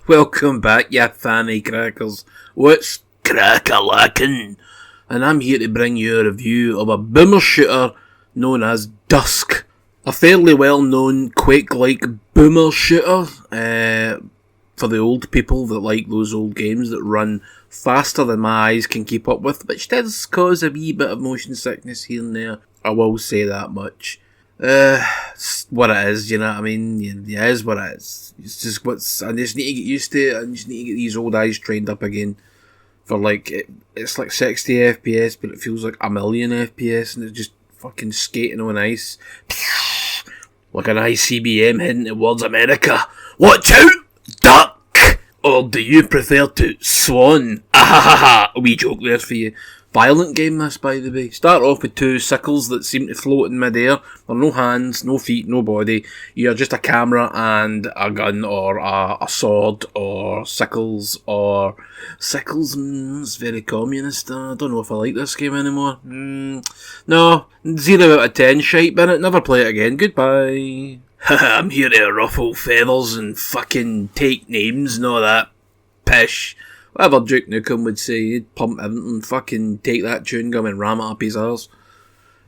Welcome back, ya fanny crackers. What's crack-a-lackin'? And I'm here to bring you a review of a boomer shooter known as Dusk. A fairly well-known Quake-like boomer shooter for the old people that like those old games that run faster than my eyes can keep up with, which does cause a wee bit of motion sickness here and there. I will say that much. It's what it is, you know what I mean? Yeah, it is what it is. It's just I just need to get used to it. I just need to get these old eyes trained up again. For it's like 60 FPS, but it feels like a million FPS, and it's just fucking skating on ice. Like an ICBM heading towards America. Watch out, duck! Or do you prefer to swan? Ah, a wee joke there for you. Violent game this, by the way. Start off with two sickles that seem to float in midair. There are no hands, no feet, no body. You're just a camera and a gun or a sword or sickles or... Sickles? It's very communist. I don't know if I like this game anymore. No, 0 out of 10 shite bin it. Never play it again. Goodbye. I'm here to ruffle feathers and fucking take names and all that pish. Whatever Duke Nukem would say, he'd pump everything, fucking take that chewing gum and ram it up his arse.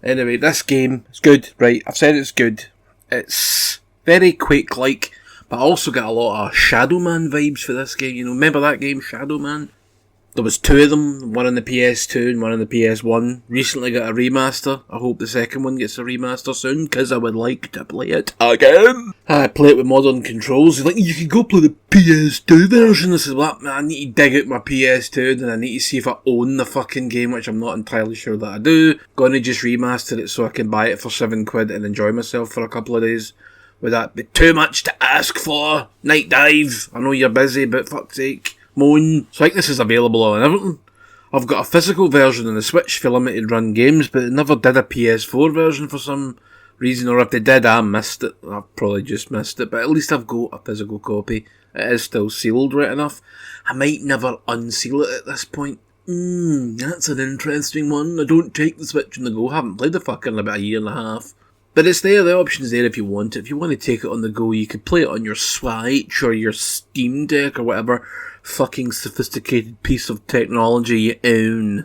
Anyway, this game is good, right? I've said it's good. It's very Quake-like, but I also get a lot of Shadow Man vibes for this game. You know, remember that game, Shadow Man? There was two of them, one on the PS2 and one on the PS1. Recently got a remaster. I hope the second one gets a remaster soon, because I would like to play it again. I play it with modern controls. You're like, you can go play the PS2 version. This is what I need to dig out my PS2, then I need to see if I own the fucking game, which I'm not entirely sure that I do. Gonna just remaster it so I can buy it for £7 and enjoy myself for a couple of days. Would that be too much to ask for? Night Dive, I know you're busy, but fuck's sake. Moan. So like this is available on everything. I've got a physical version on the Switch for limited run games, but it never did a PS4 version for some reason, or if they did, I missed it. I've probably just missed it, but at least I've got a physical copy. It is still sealed right enough. I might never unseal it at this point. That's an interesting one. I don't take the Switch on the go. I haven't played the fucker in about a year and a half. But it's there, the option's there if you want it. If you want to take it on the go, you could play it on your Switch or your Steam Deck or whatever fucking sophisticated piece of technology you own.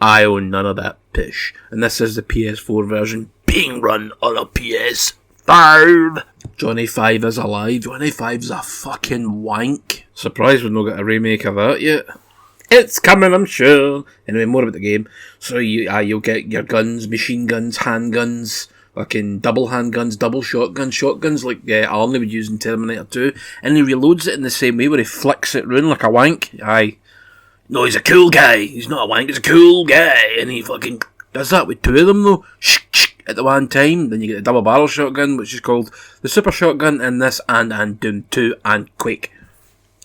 I own none of that pish. And this is the PS4 version being run on a PS5. Johnny 5 is alive. Johnny 5's a fucking wank. Surprised we've not got a remake of that yet. It's coming, I'm sure. Anyway, more about the game. So you'll get your guns, machine guns, handguns, fucking double handguns, double shotguns like Arnie would use in Terminator 2. And he reloads it in the same way where he flicks it round like a wank. Aye. No, he's a cool guy. He's not a wank, he's a cool guy. And he fucking does that with two of them though. At the one time. Then you get the double barrel shotgun, which is called the super shotgun in this and Doom 2 and Quake.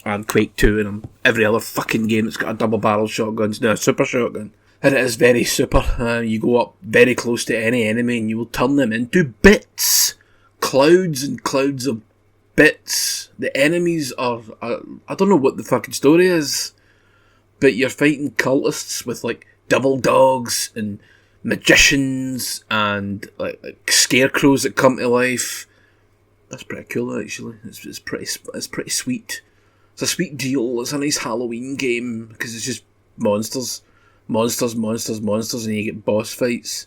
And Quake 2 and every other fucking game that's got a double barrel shotgun is now a super shotgun. And it is very super. You go up very close to any enemy and you will turn them into bits. Clouds and clouds of bits. The enemies are I don't know what the fucking story is, but you're fighting cultists with like devil dogs and magicians and like scarecrows that come to life. That's pretty cool actually. It's pretty sweet. It's a sweet deal. It's a nice Halloween game because it's just monsters, and you get boss fights.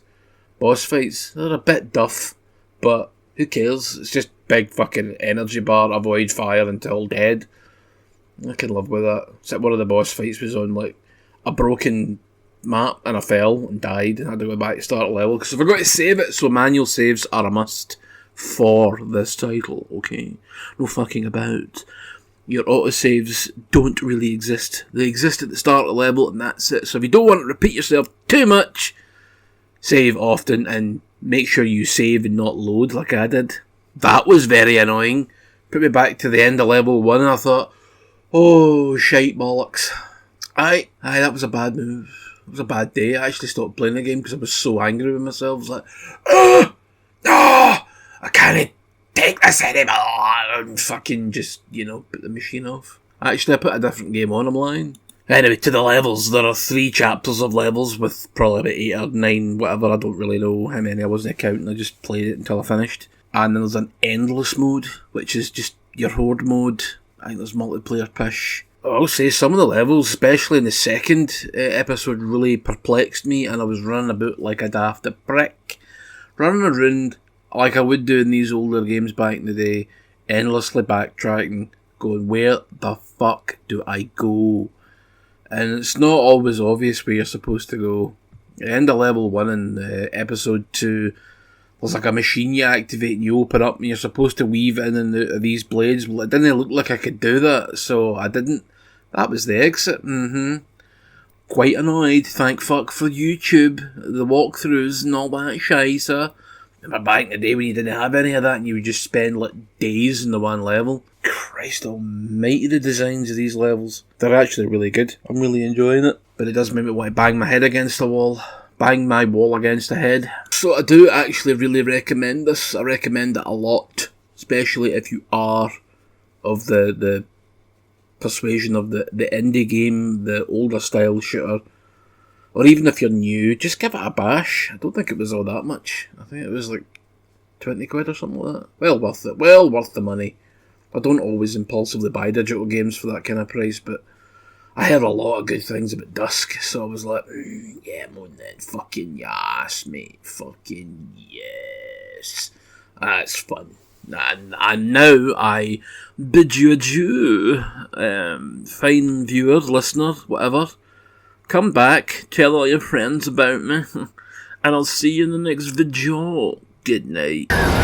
They're a bit duff, but who cares? It's just big fucking energy bar, avoid fire until dead. I can live with that. Except one of the boss fights was on like a broken map and I fell and died and I had to go back to start level because I forgot to save it, so manual saves are a must for this title, okay? No fucking about. Your autosaves don't really exist. They exist at the start of the level and that's it. So if you don't want to repeat yourself too much, save often and make sure you save and not load like I did. That was very annoying. Put me back to the end of level 1 and I thought, oh, shite bollocks. Aye, that was a bad move. It was a bad day. I actually stopped playing the game because I was so angry with myself. I was like, I can't take this anymore, and fucking just, put the machine off. Actually, I put a different game on, I'm lying. Anyway, to the levels, there are 3 chapters of levels with probably about 8 or 9, whatever, I don't really know how many, I wasn't counting, I just played it until I finished. And then there's an endless mode, which is just your horde mode, I think there's multiplayer pish. I'll say some of the levels, especially in the second episode, really perplexed me, and I was running about like a daft prick. Running around like I would do in these older games back in the day, endlessly backtracking, going, where the fuck do I go? And it's not always obvious where you're supposed to go. At the end of level 1 in episode 2, there's like a machine you activate and you open up and you're supposed to weave in and out of these blades. Well, it didn't look like I could do that, so I didn't. That was the exit. Quite annoyed. Thank fuck for YouTube, the walkthroughs and all that shisa. Remember back in the day when you didn't have any of that and you would just spend like days in the one level. Christ almighty, the designs of these levels. They're actually really good. I'm really enjoying it. But it does make me want to bang my head against the wall. Bang my wall against the head. So I do actually really recommend this. I recommend it a lot. Especially if you are of the persuasion of the indie game, the older style shooter. Or even if you're new, just give it a bash. I don't think it was all that much. I think it was like 20 quid or something like that. Well worth it. Well worth the money. I don't always impulsively buy digital games for that kind of price, but I heard a lot of good things about Dusk, so I was like, yeah, man, then fucking yes, mate. Fucking yes. That's fun. And now I bid you adieu, fine viewer, listener, whatever. Come back, tell all your friends about me, and I'll see you in the next video. Good night.